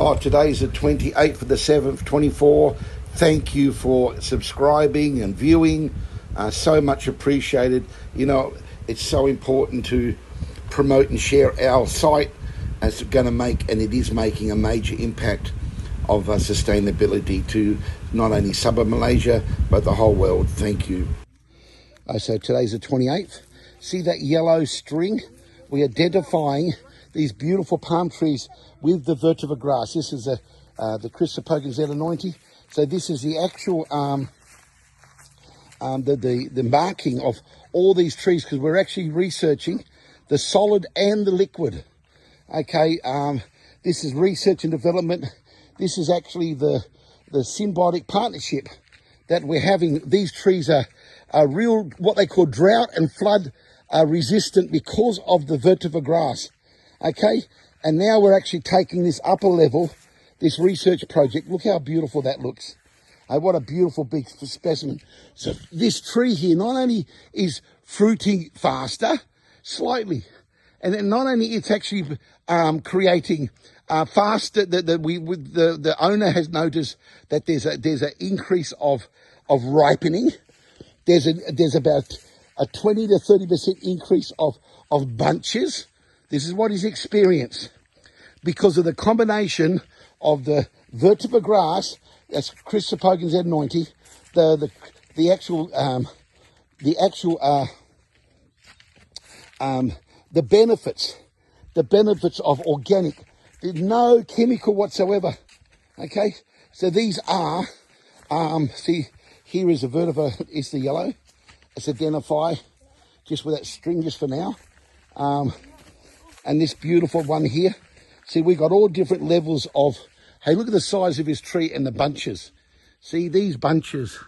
Oh, today's the 28th of the 7th, 24. Thank you for subscribing and viewing. So much appreciated. You know, it's so important to promote and share our site. It's going to make, and it is making, a major impact of sustainability to not only Sabah, Malaysia, but the whole world. Thank you. So today's the 28th. See that yellow string? We're identifying these beautiful palm trees with the vetiver grass. This is the SABAHAN Z90. So this is the actual the marking of all these trees, because we're actually researching the solid and the liquid. Okay, this is research and development. This is actually the symbiotic partnership that we're having. These trees are real, what they call drought and flood resistant because of the vetiver grass. Okay, and now we're actually taking this upper level, this research project. Look how beautiful that looks. What a beautiful big specimen. So this tree here not only is fruiting faster, slightly, and then not only it's actually creating faster, the owner has noticed that there's an increase of ripening. There's about a 20 to 30% increase of bunches. This is what he's experienced because of the combination of the vetiver grass, that's SABAHAN Z90, the benefits of organic. There's no chemical whatsoever. Okay, so these are see, here is the vetiver, is the yellow. Let's identify just with that string just for now. And this beautiful one here. See, we got all different levels of, hey, look at the size of his tree and the bunches. See, these bunches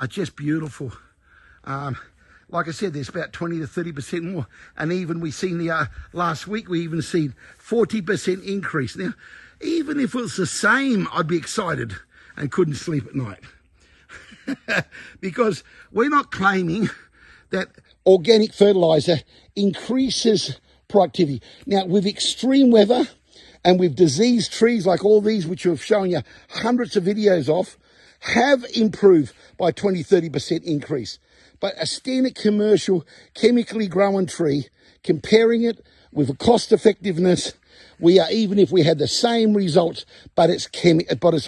are just beautiful. Like I said, there's about 20 to 30% more. And even we seen the last week, we even seen 40% increase. Now, even if it was the same, I'd be excited and couldn't sleep at night. Because we're not claiming that organic fertilizer increases productivity. Now, with extreme weather and with diseased trees like all these, which we've shown you hundreds of videos of, have improved by 20-30% increase. But a standard commercial chemically grown tree, comparing it with a cost effectiveness, we are, even if we had the same results, but it's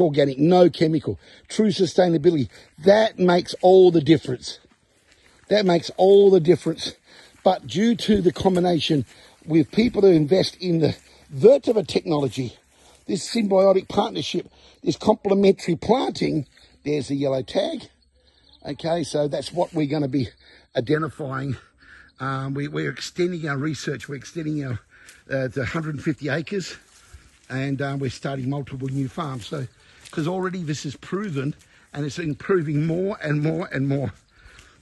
organic, no chemical, true sustainability, that makes all the difference. That makes all the difference. But due to the combination with people who invest in the vetiver technology, this symbiotic partnership, this complementary planting, there's the yellow tag. Okay, so that's what we're going to be identifying. We're extending our research. We're extending our to 150 acres, and we're starting multiple new farms. So, because already this is proven, and it's improving more and more and more.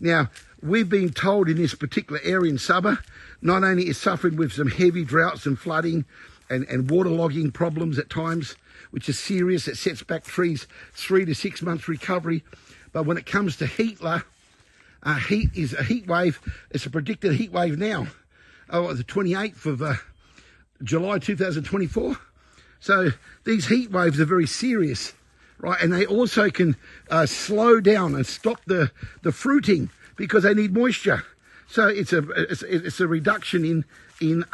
Now, we've been told in this particular area in Sabah, not only is suffering with some heavy droughts and flooding and waterlogging problems at times, which is serious, it sets back trees 3 to 6 months recovery. But when it comes to heat is a heat wave. It's a predicted heat wave now. Oh, the 28th of July 2024. So these heat waves are very serious, right? And they also can slow down and stop the fruiting because they need moisture. So it's a reduction in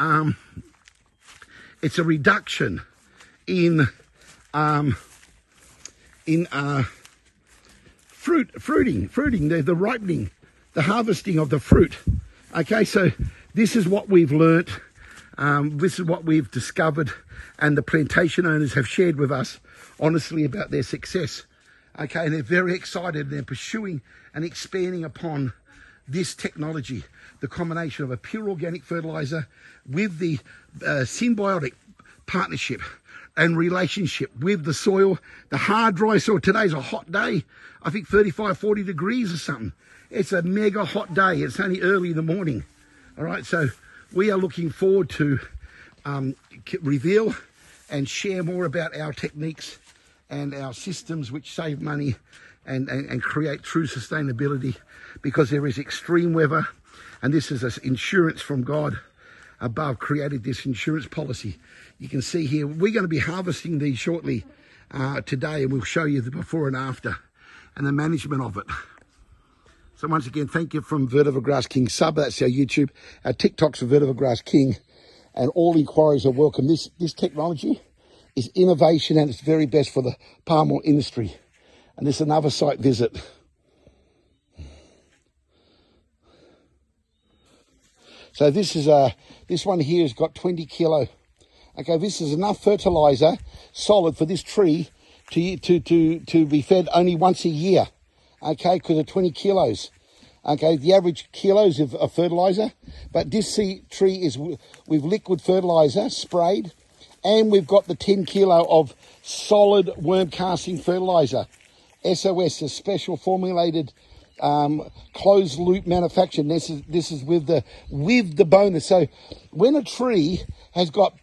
fruiting, the ripening, the harvesting of the fruit. Okay, so this is what we've learnt. This is what we've discovered, and the plantation owners have shared with us honestly about their success. Okay, and they're very excited. They're pursuing and expanding upon this technology, the combination of a pure organic fertilizer with the symbiotic partnership and relationship with the soil, the hard, dry soil. Today's a hot day. I think 35, 40 degrees or something. It's a mega hot day. It's only early in the morning. All right, so we are looking forward to reveal and share more about our techniques and our systems which save money and create true sustainability, because there is extreme weather, and this is an insurance from God above created this insurance policy. You can see here, we're going to be harvesting these shortly today, and we'll show you the before and after and the management of it. So once again, thank you from VETIVER GRASS King SABAH. That's our YouTube. Our TikTok's for VETIVER GRASS King, and all inquiries are welcome. This technology is innovation, and it's very best for the palm oil industry. And this is another site visit. So this is this one here has got 20 kilo. Okay, this is enough fertilizer, solid, for this tree to be fed only once a year. Okay, because of 20 kilos. Okay, the average kilos of fertilizer, but this tree is with liquid fertilizer sprayed, and we've got the 10 kilo of solid worm casting fertilizer. SOS, a special formulated closed loop manufacturing. This is with the bonus. So when a tree has got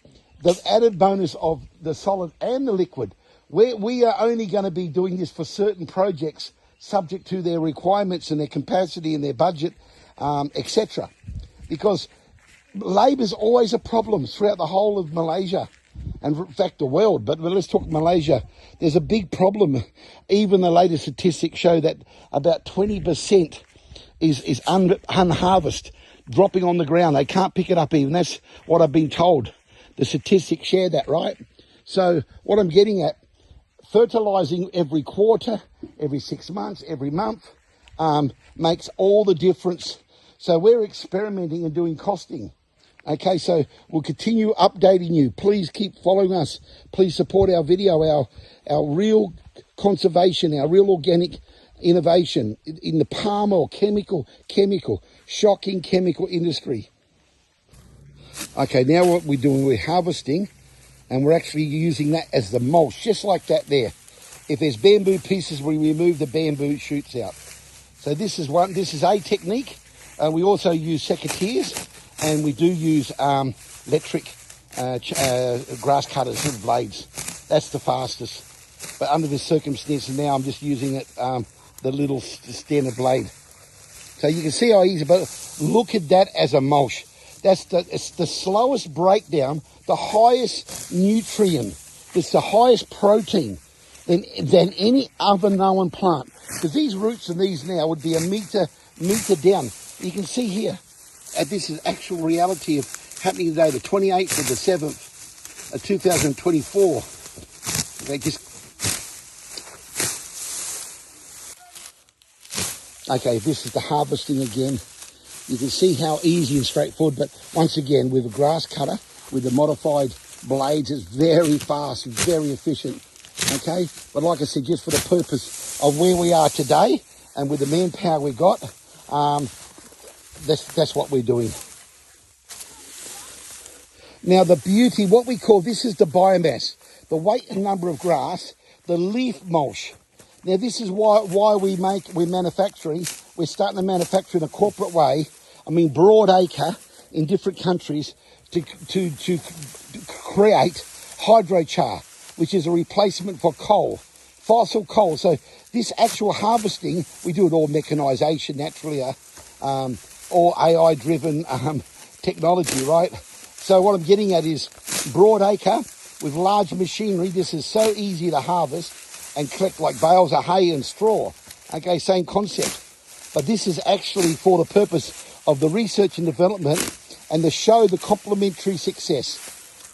the added bonus of the solid and the liquid, we are only going to be doing this for certain projects, subject to their requirements and their capacity and their budget, etc. Because labour is always a problem throughout the whole of Malaysia, and in fact the world. But let's talk Malaysia. There's a big problem. Even the latest statistics show that about 20% is unharvested, dropping on the ground. They can't pick it up even. That's what I've been told. The statistics share that, right? So what I'm getting at, fertilizing every quarter, every 6 months, every month, makes all the difference. So we're experimenting and doing costing. Okay, so we'll continue updating you. Please keep following us. Please support our video, our real conservation, our real organic innovation in the palm oil shocking chemical industry. Okay, now what we're doing, we're harvesting, and we're actually using that as the mulch, just like that there. If there's bamboo pieces, we remove the bamboo shoots out. So this is a technique. We also use secateurs, and we do use electric grass cutters with blades. That's the fastest. But under this circumstance, now I'm just using it, the little standard blade. So you can see how easy, but look at that as a mulch. It's the slowest breakdown, the highest nutrient, it's the highest protein than any other known plant. Because these roots and these now would be a meter down. You can see here, this is actual reality of happening today, the 28th of the 7th of 2024. They just... Okay, this is the harvesting again. You can see how easy and straightforward, but once again, with a grass cutter, with the modified blades, it's very fast and very efficient, okay? But like I said, just for the purpose of where we are today and with the manpower we got, that's what we're doing. Now the beauty, what we call, this is the biomass, the weight and number of grass, the leaf mulch. Now this is why we're manufacturing, we're starting to manufacture in a corporate way, broad acre in different countries to create HYDROCHAR, which is a replacement for coal, fossil coal. So this actual harvesting, we do it all mechanisation naturally, all AI driven technology, right? So what I'm getting at is broad acre with large machinery. This is so easy to harvest and collect like bales of hay and straw. Okay, same concept. But this is actually for the purpose of the research and development and to show the complementary success.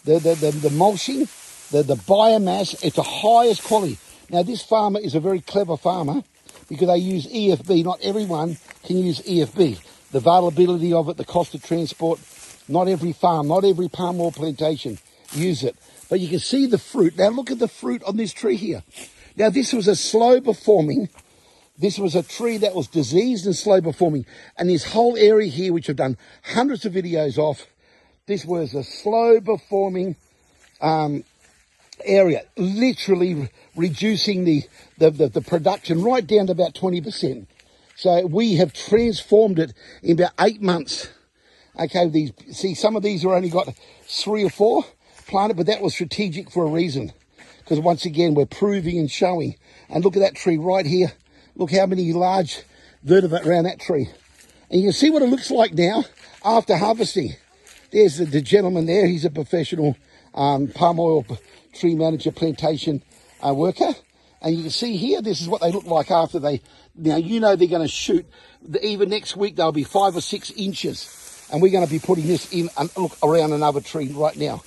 The mulching, the biomass, it's the highest quality. Now this farmer is a very clever farmer because they use EFB. Not everyone can use EFB. The availability of it, the cost of transport, not every farm, not every palm oil plantation use it. But you can see the fruit. Now look at the fruit on this tree here. Now this was a slow performing, this was a tree that was diseased and slow performing. And this whole area here, which I've done hundreds of videos of, this was a slow performing area, literally reducing the production right down to about 20%. So we have transformed it in about 8 months. Okay, some of these are only got 3 or 4 planted, but that was strategic for a reason. Because once again, we're proving and showing. And look at that tree right here. Look how many large vertebrae around that tree. And you can see what it looks like now after harvesting. There's the gentleman there. He's a professional palm oil tree manager, plantation worker. And you can see here, this is what they look like after they, now you know they're going to shoot. Even next week, they'll be 5 or 6 inches. And we're going to be putting this in and look around another tree right now.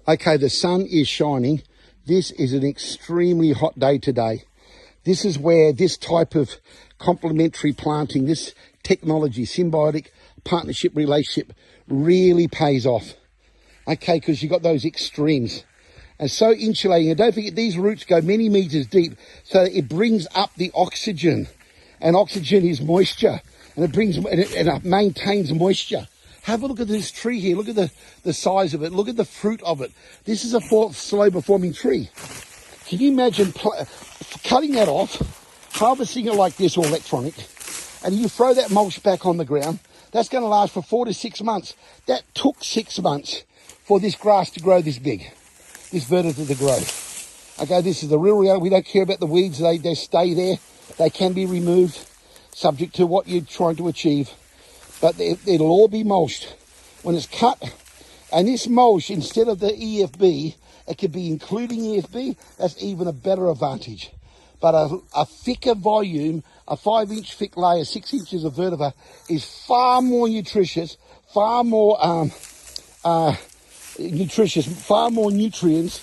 Okay, the sun is shining. This is an extremely hot day today. This is where this type of complementary planting, this technology, symbiotic partnership relationship really pays off. Okay, because you've got those extremes. And so insulating. And don't forget, these roots go many meters deep, so it brings up the oxygen. And oxygen is moisture. And it brings, and it maintains moisture. Have a look at this tree here. Look at the size of it. Look at the fruit of it. This is a slow performing tree. Can you imagine cutting that off, harvesting it like this, or electronic, and you throw that mulch back on the ground? That's going to last for 4 to 6 months. That took 6 months for this grass to grow this big, this vetiver to grow. Okay, this is the real reality. We don't care about the weeds. They stay there. They can be removed, subject to what you're trying to achieve. But it'll all be mulched when it's cut. And this mulch, instead of the EFB, it could be including EFB. That's even a better advantage. But a thicker volume, a 5-inch thick layer, 6 inches of vetiver, is far more nutritious, far more nutritious, far more nutrients,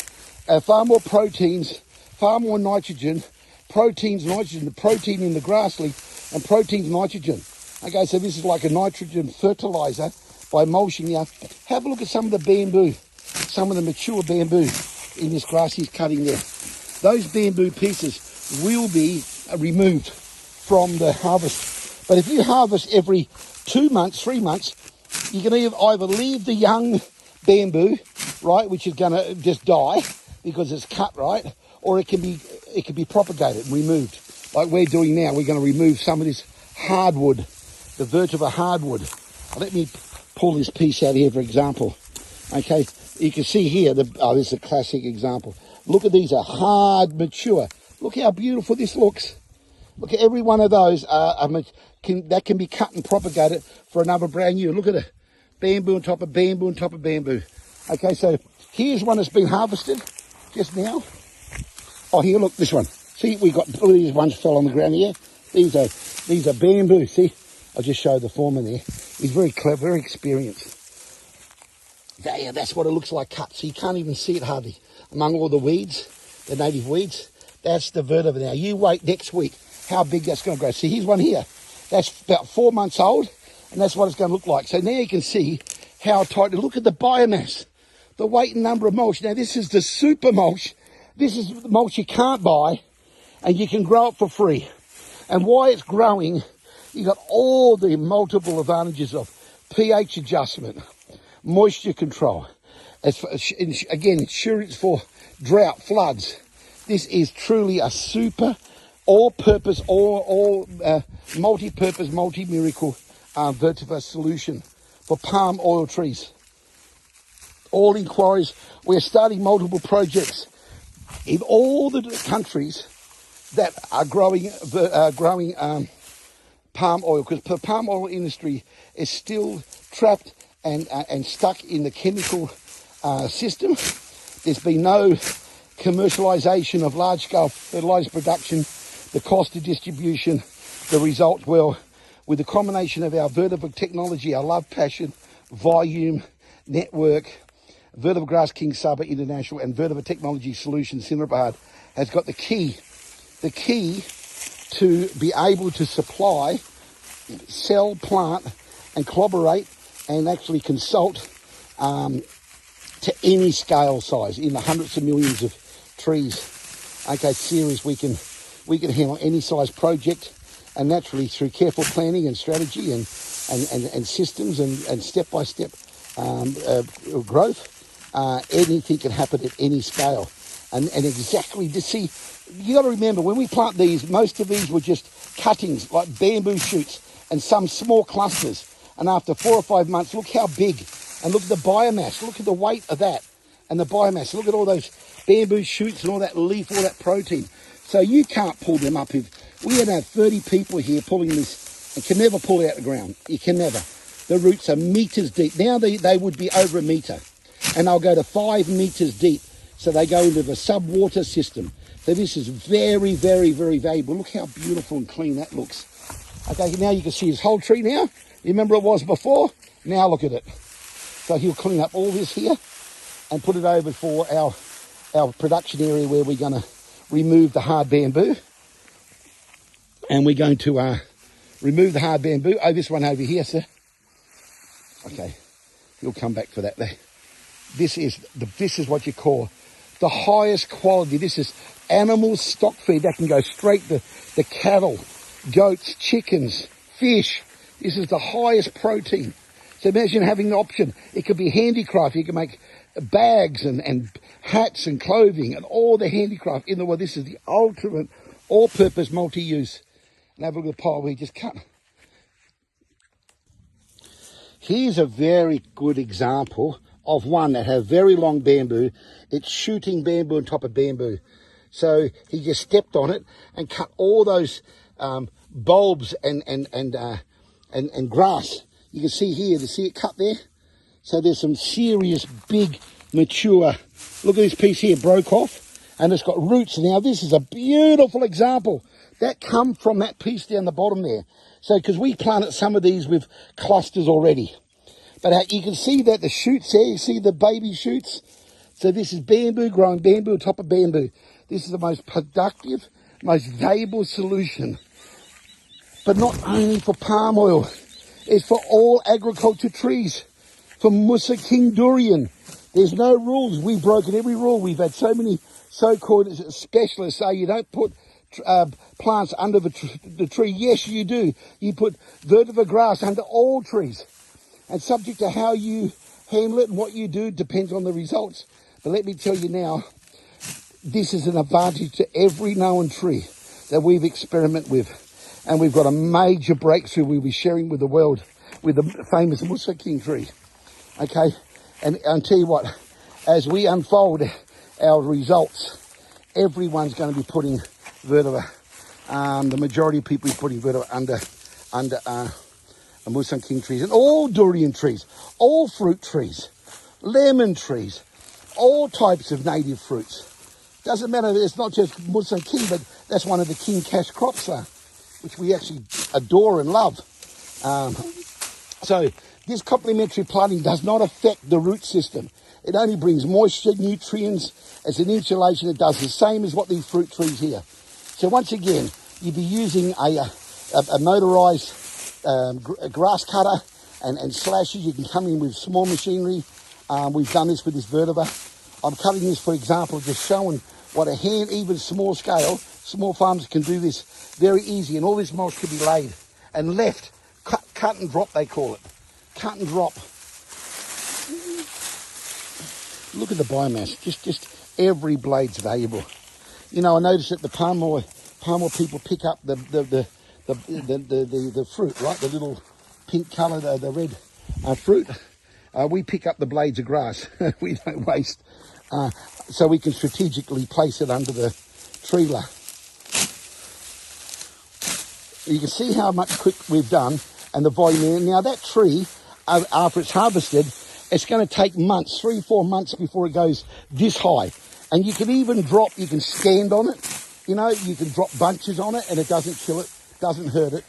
far more proteins, far more nitrogen. Proteins, nitrogen, the protein in the grass leaf, and proteins, nitrogen. Okay, so this is like a nitrogen fertilizer by mulching. Now, have a look at some of the bamboo, some of the mature bamboo in this grass he's cutting there. Those bamboo pieces will be removed from the harvest. But if you harvest every 2 months, 3 months, you can either leave the young bamboo, right, which is going to just die because it's cut, right, or it can be propagated and removed, like we're doing now. We're going to remove some of this hardwood, the vetiver hardwood. Let me pull this piece out here, for example. Okay, you can see here, this is a classic example. Look at these, are hard, mature. Look how beautiful this looks. Look at every one of those, that can be cut and propagated for another brand new. Look at it, bamboo on top of bamboo on top of bamboo. Okay, so here's one that's been harvested just now. Oh, here, look, this one. See, we got, all these ones fell on the ground here. These are bamboo, see? I'll just show the foreman there. He's very clever, very experienced. Yeah, that's what it looks like cut. So you can't even see it hardly. Among all the weeds, the native weeds, that's the vetiver. Now, you wait next week how big that's going to grow. See, here's one here. That's about 4 months old, and that's what it's going to look like. So now you can see how tight. Look at the biomass, the weight and number of mulch. Now, this is the super mulch. This is the mulch you can't buy, and you can grow it for free. And why it's growing, you've got all the multiple advantages of pH adjustment, moisture control. Again, insurance for drought, floods. This is truly a super, all-purpose, multi-purpose, multi-miracle vetiver solution for palm oil trees. All inquiries. We're starting multiple projects in all the countries that are growing palm oil, because the palm oil industry is still trapped and stuck in the chemical system. There's been no commercialization of large-scale fertilizer production, the cost of distribution, the result, well, with the combination of our vetiver technology, our love, passion, volume, network, Vetiver Grass King SABAH International and Vetiver Technology Solutions SABAHAN has got the key to be able to supply, sell, plant and collaborate and actually consult to any scale size in the hundreds of millions of trees. Okay, series we can handle any size project, and naturally through careful planning and strategy and systems and step-by-step growth, anything can happen at any scale. And exactly to see, you got to remember, when we plant these, most of these were just cuttings, like bamboo shoots and some small clusters. And after 4 or 5 months, look how big. And look at the biomass. Look at the weight of that and the biomass. Look at all those bamboo shoots and all that leaf, all that protein. So you can't pull them up We had 30 people here pulling this and can never pull it out the ground. You can never. The roots are meters deep. Now they would be over a metre, and they'll go to 5 meters deep. So they go into the sub-water system. So this is very, very, very valuable. Look how beautiful and clean that looks. Okay, now you can see his whole tree now. You remember it was before? Now look at it. So he'll clean up all this here and put it over for our production area where we're going to remove the hard bamboo. And we're going to remove the hard bamboo. Oh, this one over here, sir. Okay, you'll come back for that there. This is what you call the highest quality. This is animal stock feed that can go straight to the cattle, goats, chickens, fish. This is the highest protein. So imagine having the option. It could be handicraft. You can make bags and hats and clothing and all the handicraft in the world. This is the ultimate all-purpose multi-use. And have a look at the pile we just cut. Here's a very good example of one that has very long bamboo. It's shooting bamboo on top of bamboo. So he just stepped on it and cut all those bulbs and grass. You can see here, see it cut there? So there's some serious big mature, look at this piece here, broke off, and it's got roots. Now this is a beautiful example. That come from that piece down the bottom there. So, because we planted some of these with clusters already. But you can see that the shoots there, you see the baby shoots? So this is bamboo growing bamboo on top of bamboo. This is the most productive, most valuable solution. But not only for palm oil, it's for all agriculture trees. For Musa King durian. There's no rules. We've broken every rule. We've had so many so-called specialists say you don't put plants under the tree. Yes, you do. You put vetiver grass under all trees. And subject to how you handle it and what you do depends on the results. But let me tell you now, this is an advantage to every known tree that we've experimented with. And we've got a major breakthrough we'll be sharing with the world with the famous Musa King tree. Okay? And I'll tell you what, as we unfold our results, everyone's going to be putting vetiver. The majority of people are putting vetiver under Musa King trees, and all durian trees, all fruit trees, lemon trees, all types of native fruits. Doesn't matter, it's not just Musa King, but that's one of the king cash crops, which we actually adore and love. So this complementary planting does not affect the root system. It only brings moisture, nutrients, as an insulation. It does the same as what these fruit trees here. So once again, you'd be using a motorized grass cutter and slashes. You can come in with small machinery. We've done this with this vetiver. I'm cutting this, for example, just showing what a hand, even small scale, small farmers can do this very easy. And all this mulch can be laid and left, cut and drop, they call it. Cut and drop. Look at the biomass. Just every blade's valuable. You know, I noticed that the palm oil people pick up the fruit, right? The little pink colour, the red fruit. We pick up the blades of grass. We don't waste. So we can strategically place it under the trailer. You can see how much quick we've done and the volume. Now that tree, after it's harvested, it's going to take months, 3-4 months before it goes this high. And you can even drop, you can stand on it. You know, you can drop bunches on it and it doesn't kill it, doesn't hurt it.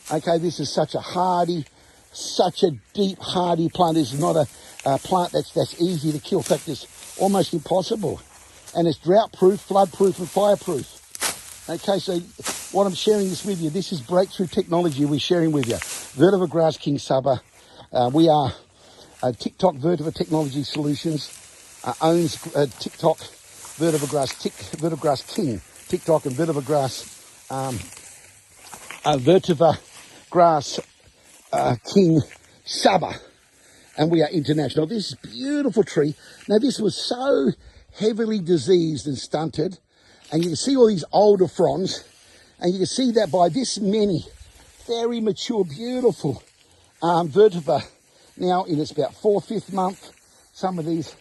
Okay, this is such a hardy, such a deep, hardy plant. This is not a plant that's easy to kill. In fact, it's almost impossible. And it's drought-proof, flood-proof, and fire-proof. Okay, so what I'm sharing this with you, this is breakthrough technology we're sharing with you. Vetiver Grass King SABAH. We are TikTok Vetiver Technology Solutions. Owns TikTok Vetiver Grass King. TikTok and Vetiver Grass. Vetiver Grass King SABAH. And we are international. This beautiful tree. Now this was so heavily diseased and stunted. And you can see all these older fronds. And you can see that by this many very mature, beautiful vetiver. Now in its about 4th, 5th month, some of these.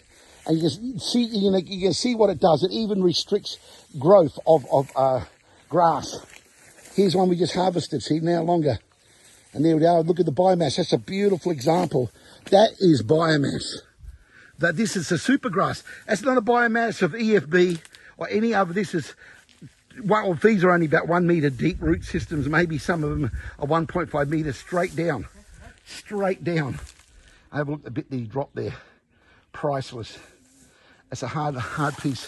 And you can see, you can see what it does. It even restricts growth of grass. Here's one we just harvested, see, now longer. And there we are, look at the biomass. That's a beautiful example. That is biomass. That this is a supergrass. That's not a biomass of EFB or any other. This is, well, these are only about 1 metre deep root systems. Maybe some of them are 1.5 metres straight down. Straight down. I have a look at the bit that he dropped there. Priceless. It's a hard piece.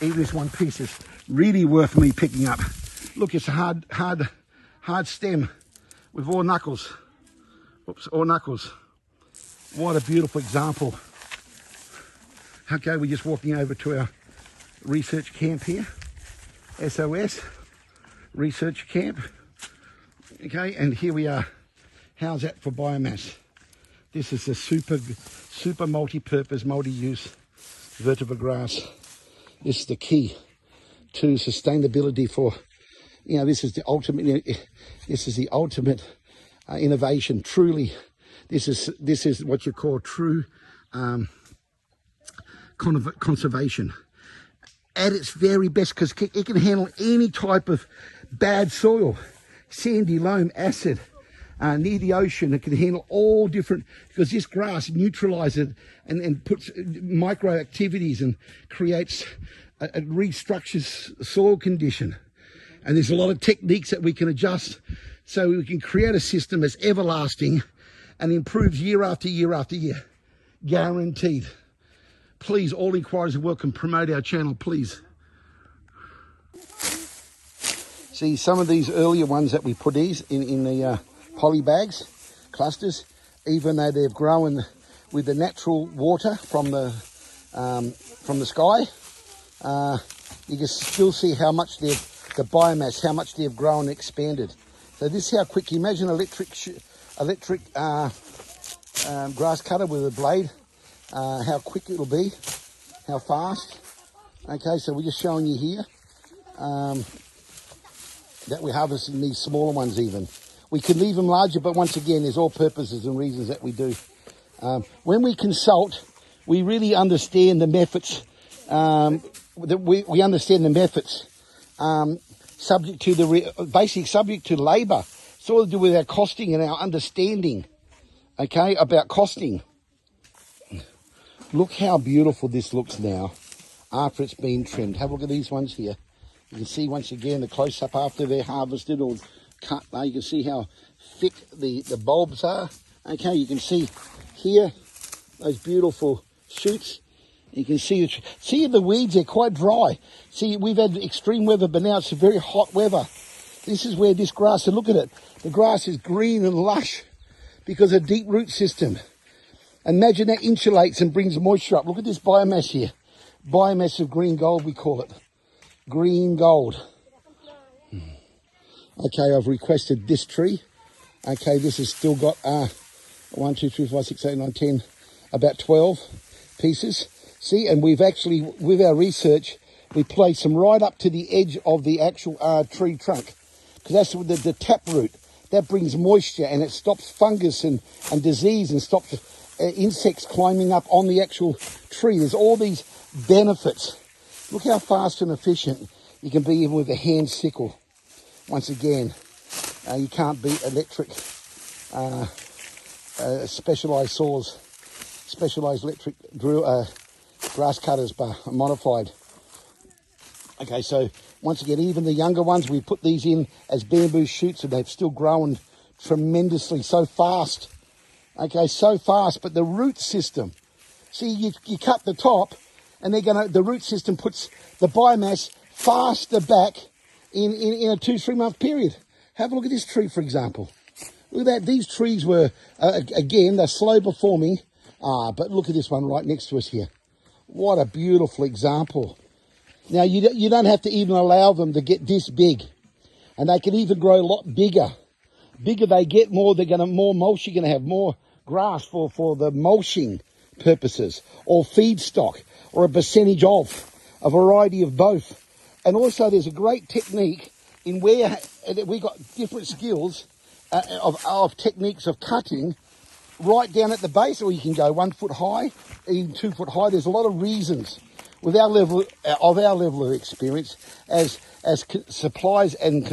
Even this one piece is really worth me picking up. Look, it's a hard stem with all knuckles. Oops, all knuckles. What a beautiful example. Okay, we're just walking over to our research camp here. SOS, research camp. Okay, and here we are. How's that for biomass? This is a super multi-purpose, multi-use vetiver grass. This is the key to sustainability for, you know, this is the ultimate innovation. Truly, this is what you call true conservation at its very best, because it can handle any type of bad soil, sandy loam, acid, near the ocean. It can handle all different, because this grass neutralizes and puts micro activities and creates, it restructures soil condition. And there's a lot of techniques that we can adjust so we can create a system that's everlasting and improves year after year after year. Guaranteed. Please, all inquiries are welcome. Promote our channel, please. See, some of these earlier ones that we put these in the poly bags, clusters, even though they've grown with the natural water from the sky, you can still see how much the biomass, how much they've grown and expanded. So this is how quick. Imagine electric grass cutter with a blade. How quick it'll be, how fast. Okay, so we're just showing you here that we're harvesting these smaller ones even. We can leave them larger, but once again, there's all purposes and reasons that we do. When we consult, we really understand the methods. We understand the methods subject to subject to labour. It's all to do with our costing and our understanding. Okay, about costing. Look how beautiful this looks now after it's been trimmed. Have a look at these ones here. You can see once again the close-up after they're harvested or cut. Now you can see how thick the bulbs are. Okay, you can see here those beautiful shoots. You can see the weeds, they're quite dry. See, we've had extreme weather, but now it's very hot weather. This is where this grass, and look at it, the grass is green and lush because of deep root system. Imagine that insulates and brings moisture up. Look at this biomass here. Biomass of green gold, we call it. Green gold. Okay, I've requested this tree. Okay, this has still got 1, 2, 3, 4, 5, 6, 7, 8, 9, 10, about 12 pieces. See, and we've actually, with our research, we placed them right up to the edge of the actual tree trunk. Because that's the tap root. That brings moisture and it stops fungus and disease and stops insects climbing up on the actual tree. There's all these benefits. Look how fast and efficient you can be even with a hand sickle. Once again, you can't beat electric specialised saws, specialised electric drill, grass cutters, but modified. Okay, so once again, even the younger ones, we put these in as bamboo shoots and they've still grown tremendously, so fast. Okay, so fast, but the root system, see, you cut the top and the root system puts the biomass faster back in a 2-3 month period. Have a look at this tree, for example. Look at that, these trees were, again, they're slow performing, but look at this one right next to us here. What a beautiful example. Now, you don't have to even allow them to get this big, and they can even grow a lot bigger. Bigger they get, more mulch you're going to have, more grass for the mulching purposes, or feedstock, or a percentage of, a variety of both. And also there's a great technique in where we got different skills of techniques of cutting right down at the base, or you can go 1 foot high, even 2 foot high. There's a lot of reasons with our level of experience as suppliers and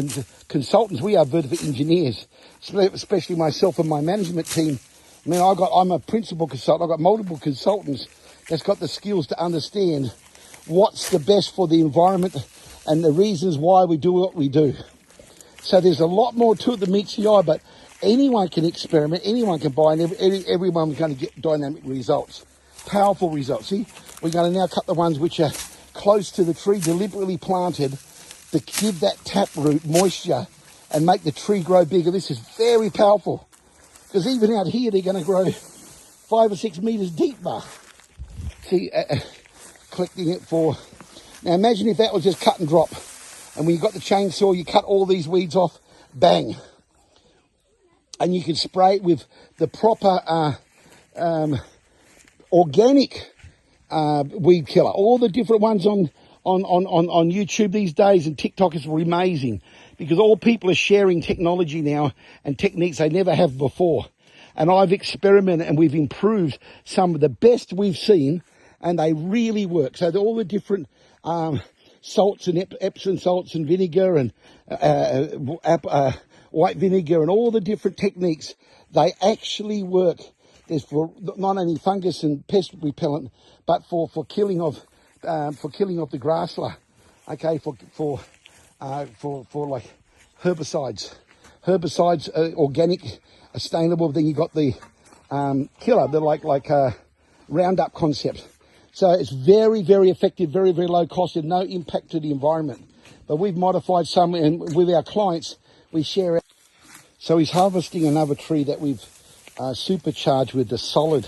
consultants, we are vertical engineers, especially myself and my management team. I mean, I'm a principal consultant. I've got multiple consultants that's got the skills to understand what's the best for the environment and the reasons why we do what we do. So there's a lot more to it than meets the eye, but anyone can experiment, anyone can buy, and everyone's going to get dynamic results, powerful results. See, we're going to now cut the ones which are close to the tree, deliberately planted to give that taproot moisture and make the tree grow bigger. This is very powerful because even out here, they're going to grow 5 or 6 meters deeper. See, collecting it for... Now imagine if that was just cut and drop. And when you got the chainsaw, you cut all these weeds off, bang. And you can spray it with the proper organic weed killer. All the different ones on YouTube these days and TikTok is amazing because all people are sharing technology now and techniques they never have before. And I've experimented and we've improved some of the best we've seen and they really work. So all the different salts and Epsom salts and vinegar and white vinegar and all the different techniques, they actually work. There's for not only fungus and pest repellent, but for killing of the grassler. Okay, for like herbicides, organic, sustainable. Then you got the killer, the like Roundup concept. So it's very, very effective, very, very low cost and no impact to the environment. But we've modified some, and with our clients, we share it. So he's harvesting another tree that we've supercharged with the solid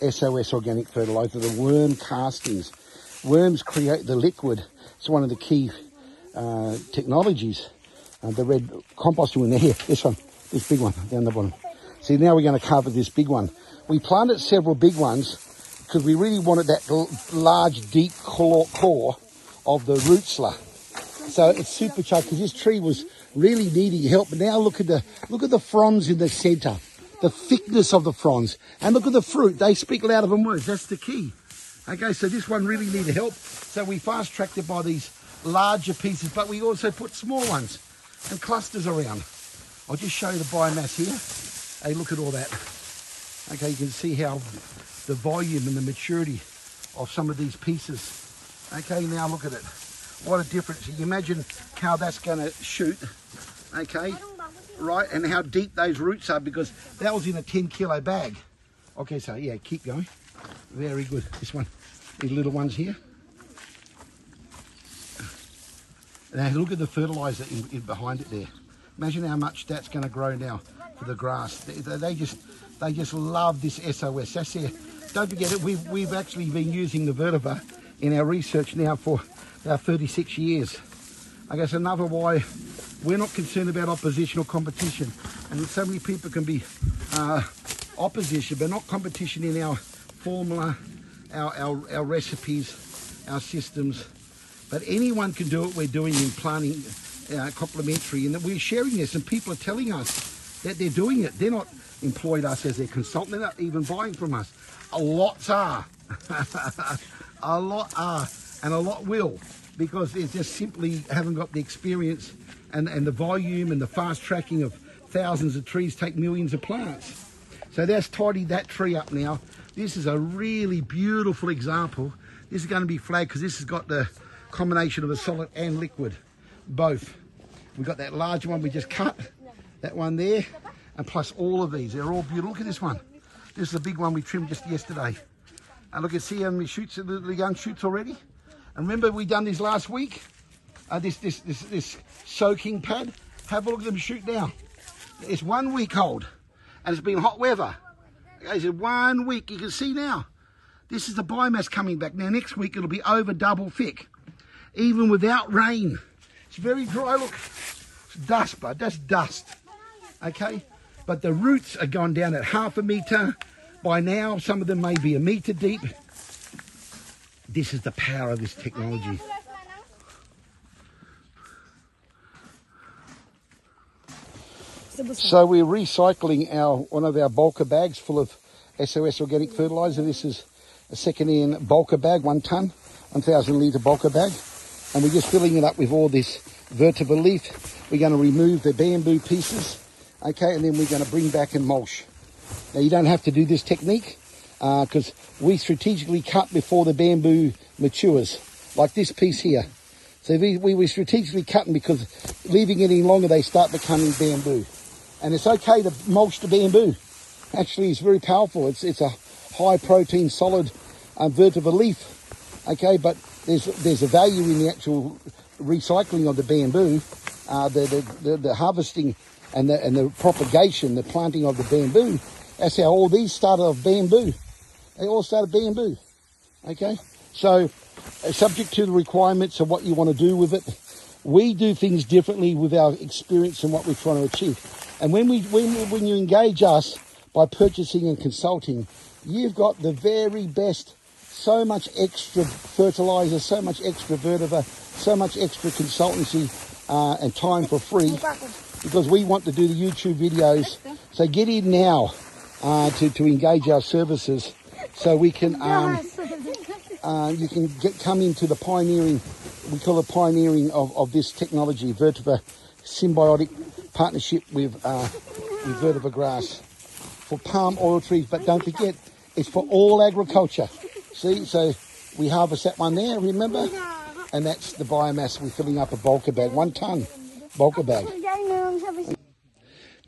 SOS organic fertilizer, the worm castings. Worms create the liquid. It's one of the key technologies. The red composting one there, this one, this big one down the bottom. See, now we're going to cover this big one. We planted several big ones because we really wanted that large, deep core of the rootsler. So it's supercharged because this tree was really needing help. But now look at the fronds in the centre, the thickness of the fronds, and look at the fruit. They speak louder than words. That's the key. Okay, so this one really needed help. So we fast tracked it by these larger pieces, but we also put small ones and clusters around. I'll just show you the biomass here. Hey, look at all that. Okay, you can see how the volume and the maturity of some of these pieces. Okay, now look at it. What a difference. You imagine how that's going to shoot. Okay, right, and how deep those roots are because that was in a 10-kilo bag. Okay, so yeah, keep going. Very good. This one, these little ones here. Now look at the fertilizer in behind it there. Imagine how much that's going to grow now for the grass. They just love this SOS. That's their, don't forget it. We've actually been using the vetiver in our research now for about 36 years. I guess another why we're not concerned about opposition or competition. And so many people can be opposition, but not competition in our formula, our recipes, our systems. But anyone can do what we're doing in planting complementary, and that we're sharing this, and people are telling us that they're doing it. They're not employed us as their consultant. They're not even buying from us. A lot are. A lot are, and a lot will, because they just simply haven't got the experience and the volume and the fast tracking of thousands of trees take millions of plants. So that's tidied that tree up now. This is a really beautiful example. This is going to be flagged because this has got the combination of a solid and liquid, both. We've got that large one we just cut, that one there, and plus all of these. They're all beautiful. Look at this one. This is the big one we trimmed just yesterday. And look, see how many shoots, the young shoots already. And remember we done this last week. This soaking pad. Have a look at them shoot now. It's 1 week old, and it's been hot weather. Okay, so 1 week. You can see now. This is the biomass coming back. Now next week it'll be over double thick, even without rain. It's very dry. Look, it's dust, bud. That's dust. Okay, but the roots are gone down at 1/2 meter. By now, some of them may be 1 meter deep. This is the power of this technology. So we're recycling one of our bulker bags full of SOS organic fertilizer. This is a second-hand bulker bag, 1 ton. 1,000 litre bulker bag, and we're just filling it up with all this vetiver leaf. We're going to remove the bamboo pieces, okay, and then we're going to bring back and mulch. Now you don't have to do this technique because we strategically cut before the bamboo matures, like this piece here. So we were strategically cutting because leaving it any longer they start becoming bamboo. And it's okay to mulch the bamboo. Actually, it's very powerful. It's a high protein solid vetiver leaf, okay, but there's a value in the actual recycling of the bamboo, the harvesting and the propagation, the planting of the bamboo. That's how all these started off bamboo. They all started bamboo, okay? So subject to the requirements of what you want to do with it, we do things differently with our experience and what we're trying to achieve. And when you engage us by purchasing and consulting, you've got the very best, so much extra fertilizer, so much extra vetiver, so much extra consultancy and time for free, because we want to do the YouTube videos. So get in now to engage our services, so we can you can come into the pioneering, we call it pioneering of this technology, vetiver symbiotic partnership with vetiver grass for palm oil trees. But don't forget, it's for all agriculture. See, so we harvest that one there, remember? And that's the biomass we're filling up a bulker bag, 1 ton bulker bag.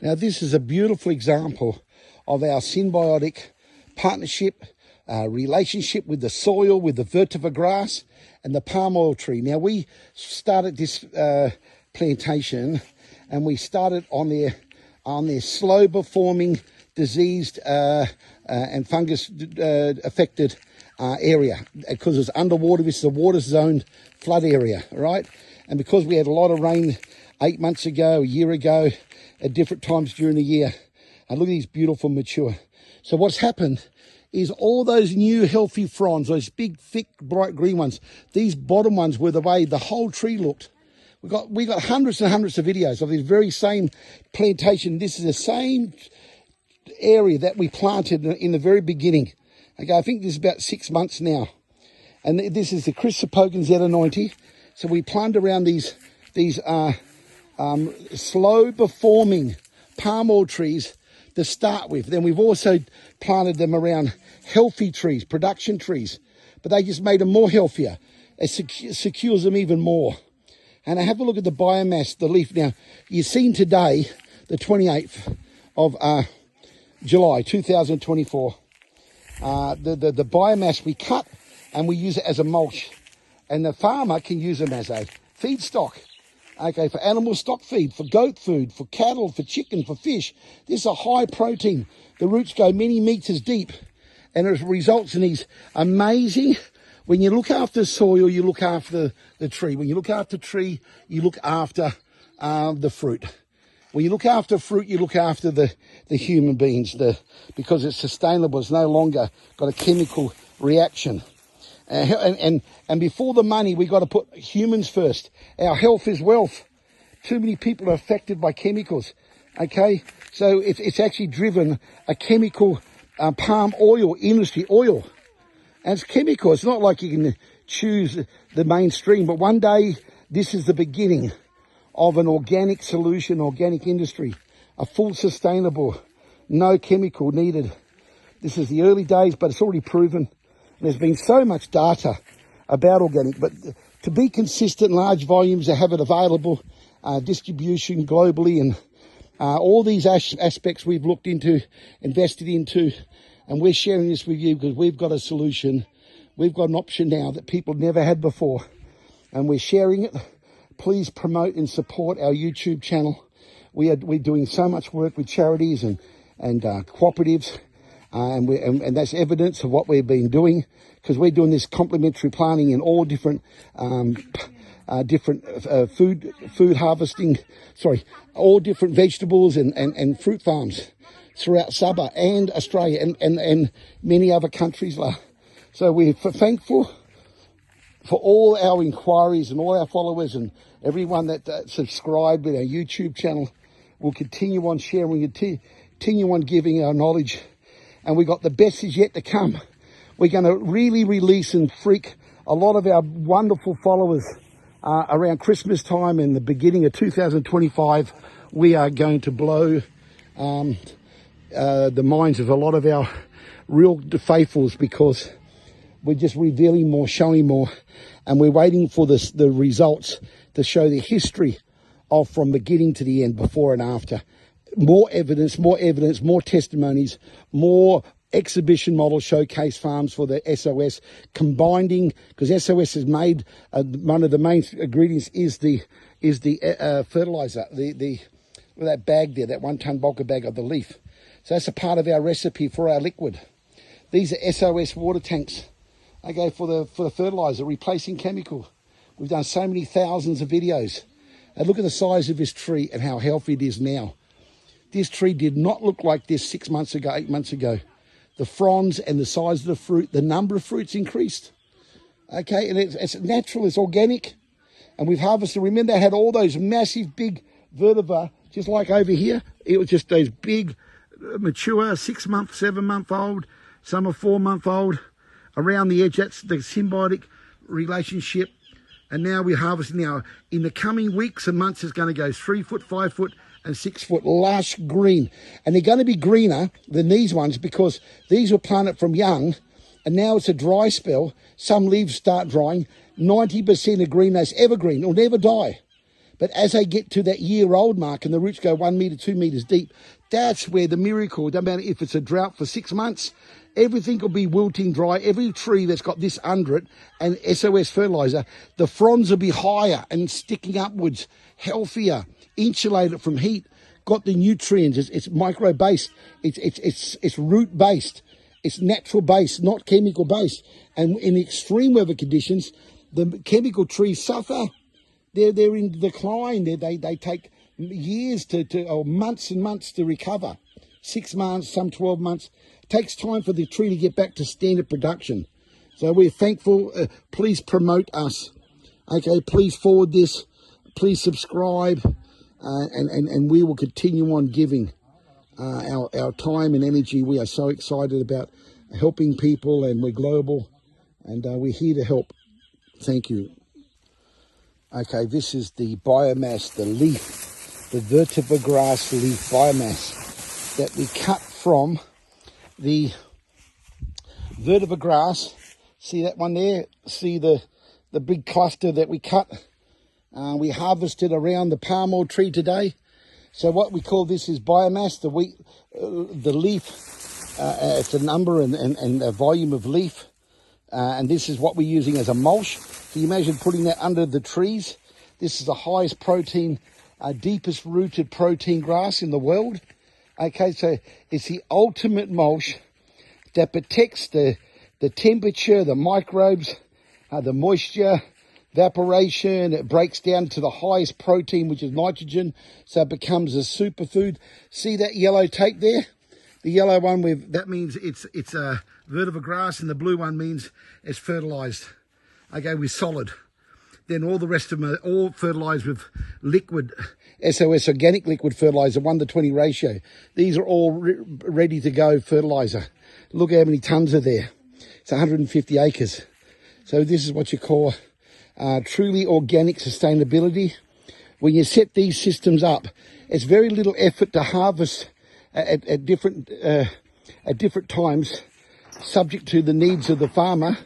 Now this is a beautiful example of our symbiotic partnership, relationship with the soil, with the vetiver grass and the palm oil tree. Now we started this plantation, and we started on their slow performing, diseased and fungus affected area, because it's underwater. This is a water zoned flood area, right? And because we had a lot of rain 8 months ago, a year ago, at different times during the year, and look at these beautiful mature. So what's happened is all those new healthy fronds, those big, thick, bright green ones, these bottom ones were the way the whole tree looked. We got hundreds and hundreds of videos of this very same plantation. This is the same area that we planted in the very beginning. Okay, I think this is about 6 months now. And this is the Chrysopogon Z90. So we planted around these slow performing palm oil trees to start with. Then we've also planted them around healthy trees, production trees, but they just made them more healthier. It secures them even more. And I have a look at the biomass, the leaf. Now, you've seen today, the 28th of July 2024, the biomass we cut and we use it as a mulch. And the farmer can use them as a feedstock. Okay, for animal stock feed, for goat food, for cattle, for chicken, for fish. This is a high protein. The roots go many meters deep, and it results in these amazing. When you look after soil, you look after the tree. When you look after tree, you look after the fruit. When you look after fruit, you look after the human beings, because it's sustainable. It's no longer got a chemical reaction. And before the money, we got to put humans first. Our health is wealth. Too many people are affected by chemicals. Okay, so it's actually driven a chemical palm oil industry, oil, and it's chemical. It's not like you can choose the mainstream, but one day this is the beginning of an organic solution, organic industry, a full sustainable, no chemical needed. This is the early days, but it's already proven. There's been so much data about organic, but to be consistent, large volumes, to have it available, distribution globally, and all these aspects we've looked into, invested into, and we're sharing this with you because we've got a solution. We've got an option now that people never had before, and we're sharing it. Please promote and support our YouTube channel. We're doing so much work with charities and cooperatives. And that's evidence of what we've been doing, because we're doing this complementary planting in all different food harvesting, all different vegetables and fruit farms throughout Sabah and Australia and many other countries. So we're thankful for all our inquiries and all our followers and everyone that subscribed with our YouTube channel. We'll continue on sharing, continue on giving our knowledge. And we got the best is yet to come. We're going to really release and freak a lot of our wonderful followers around Christmas time and the beginning of 2025, we are going to blow the minds of a lot of our real faithfuls, because we're just revealing more, showing more, and we're waiting for the results to show the history of from beginning to the end, before and after. More evidence, more testimonies, more exhibition model showcase farms for the SOS, combining, because SOS has made one of the main ingredients is the fertilizer, that bag there, that 1 ton bulker bag of the leaf. So that's a part of our recipe for our liquid. These are SOS water tanks, okay, for the fertilizer, replacing chemical. We've done so many thousands of videos. And look at the size of this tree and how healthy it is now. This tree did not look like this 6 months ago, 8 months ago. The fronds and the size of the fruit, the number of fruits increased. Okay, and it's natural, it's organic. And we've harvested, remember, they had all those massive big vetiver, just like over here. It was just those big, mature, 6 month, 7 month old, some are 4 month old. Around the edge, that's the symbiotic relationship. And now we're harvesting now. In the coming weeks and months, it's going to go 3 foot, 5 foot, and 6 foot, lush green. And they're going to be greener than these ones, because these were planted from young, and now it's a dry spell. Some leaves start drying. 90% of green, that's evergreen, it'll never die. But as they get to that year-old mark and the roots go 1 meter, 2 meters deep, that's where the miracle, no matter if it's a drought for 6 months, everything will be wilting dry. Every tree that's got this under it and SOS fertilizer, the fronds will be higher and sticking upwards, healthier, insulated from heat, got the nutrients. It's micro-based, it's root-based, it's natural-based, not chemical-based. And in extreme weather conditions, the chemical trees suffer. They're in decline. They take years or months and months to recover. 6 months, some 12 months. It takes time for the tree to get back to standard production. So we're thankful. Please promote us. Okay, please forward this. Please subscribe. And we will continue on giving our time and energy. We are so excited about helping people, and we're global, and we're here to help. Thank you. Okay, this is the biomass, the leaf, the vetiver grass leaf biomass that we cut from the vetiver grass. See that one there? See the big cluster that we cut? We harvested around the palm oil tree today. So what we call this is biomass, the leaf. It's a number and a volume of leaf. And this is what we're using as a mulch. Can you imagine putting that under the trees? This is the highest protein, deepest rooted protein grass in the world. Okay, so it's the ultimate mulch that protects the temperature, the microbes, the moisture, evaporation. It breaks down to the highest protein, which is nitrogen, so it becomes a superfood. See that yellow tape there? The yellow one, that means it's a vetiver grass, and the blue one means it's fertilized. Okay, with solid. Then all the rest of them are all fertilized with liquid, SOS organic liquid fertilizer, 1:20 ratio. These are all ready to go fertilizer. Look how many tons are there. It's 150 acres. So this is what you call truly organic sustainability. When you set these systems up, it's very little effort to harvest at different times, subject to the needs of the farmer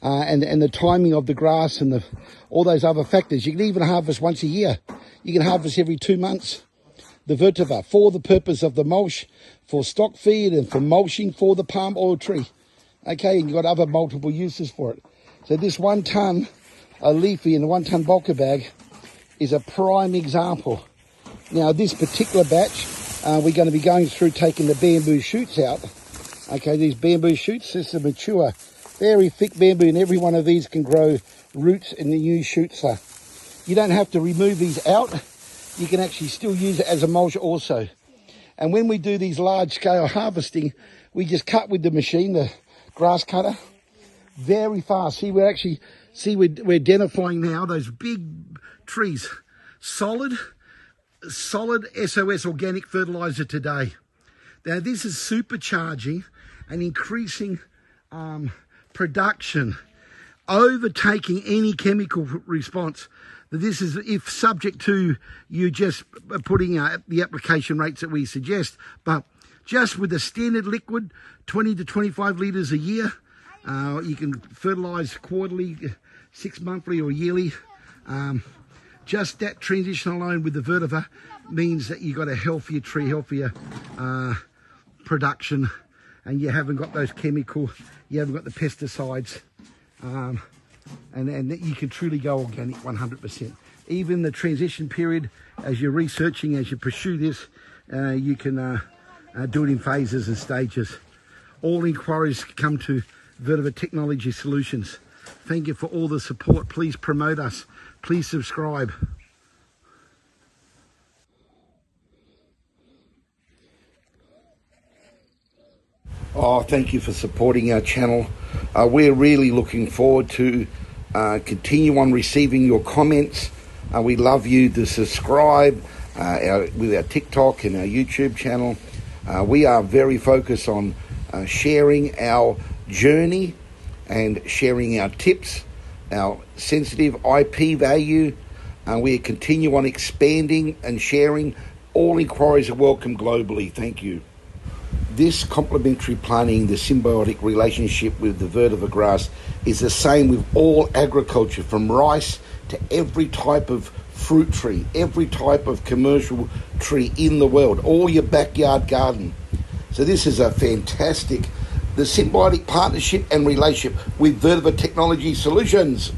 and the timing of the grass and all those other factors. You can even harvest once a year. You can harvest every 2 months. The vetiver, for the purpose of the mulch, for stock feed and for mulching for the palm oil tree. Okay, and you've got other multiple uses for it. So this 1 ton leafy in a 1 ton bulker bag is a prime example. Now this particular batch, we're going to be going through taking the bamboo shoots out. Okay, these bamboo shoots, this is a mature, very thick bamboo, and every one of these can grow roots in the new shoots. You don't have to remove these out. You can actually still use it as a mulch also. And when we do these large scale harvesting, we just cut with the machine, the grass cutter, very fast. See, we're identifying now those big trees. Solid SOS organic fertilizer today. Now this is supercharging and increasing production overtaking any chemical response. This is if subject to you just putting the application rates that we suggest, but just with the standard liquid, 20 to 25 litres a year, you can fertilise quarterly, 6 monthly or yearly. Just that transition alone with the vetiver means that you've got a healthier tree, healthier production, and you haven't got those chemical, you haven't got the pesticides, and you can truly go organic 100%. Even the transition period, as you're researching, as you pursue this, you can do it in phases and stages. All inquiries come to Vetiver Technology Solutions. Thank you for all the support. Please promote us. Please subscribe. Oh, thank you for supporting our channel. We're really looking forward to continue on receiving your comments. We love you to subscribe with our TikTok and our YouTube channel. We are very focused on sharing our journey and sharing our tips, our sensitive IP value. We continue on expanding and sharing. All inquiries are welcome globally. Thank you. This complementary planting, the symbiotic relationship with the vetiver grass, is the same with all agriculture, from rice to every type of fruit tree, every type of commercial tree in the world, all your backyard garden. So this is a fantastic, the symbiotic partnership and relationship with Vetiver Technology Solutions.